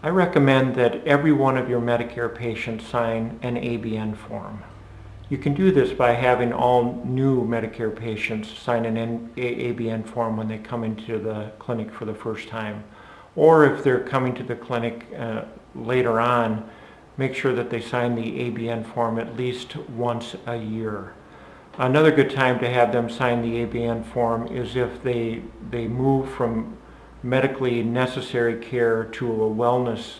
I recommend that every one of your Medicare patients sign an ABN form. You can do this by having all new Medicare patients sign an ABN form when they come into the clinic for the first time. Or if they're coming to the clinic later on, make sure that they sign the ABN form at least once a year. Another good time to have them sign the ABN form is if they move from medically necessary care to a wellness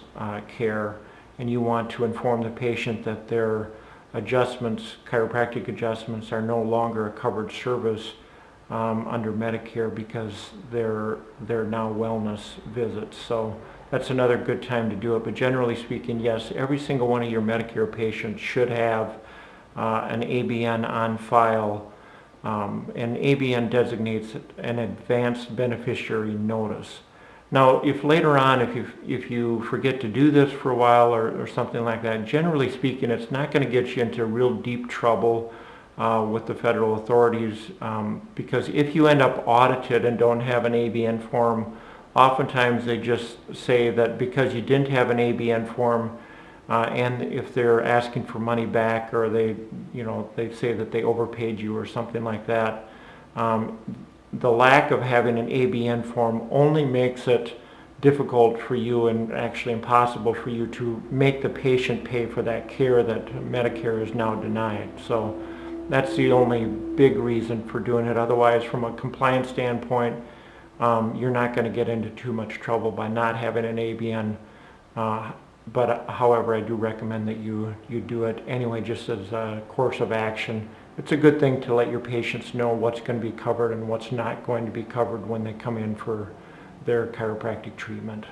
care, and you want to inform the patient that their adjustments, chiropractic adjustments, are no longer a covered service under Medicare because they're now wellness visits. So that's another good time to do it. But generally speaking, yes, every single one of your Medicare patients should have an ABN on file. And ABN designates an advanced beneficiary notice. Now, if later on, if you forget to do this for a while or something like that, generally speaking, it's not going to get you into real deep trouble with the federal authorities, because if you end up audited and don't have an ABN form, oftentimes they just say that because you didn't have an ABN form, and if they're asking for money back, or they say that they overpaid you or something like that, the lack of having an ABN form only makes it difficult for you, and actually impossible for you, to make the patient pay for that care that Medicare is now denied. So that's the only big reason for doing it. Otherwise, from a compliance standpoint, you're not going to get into too much trouble by not having an ABN. But however, I do recommend that you do it anyway, just as a course of action. It's a good thing to let your patients know what's going to be covered and what's not going to be covered when they come in for their chiropractic treatment.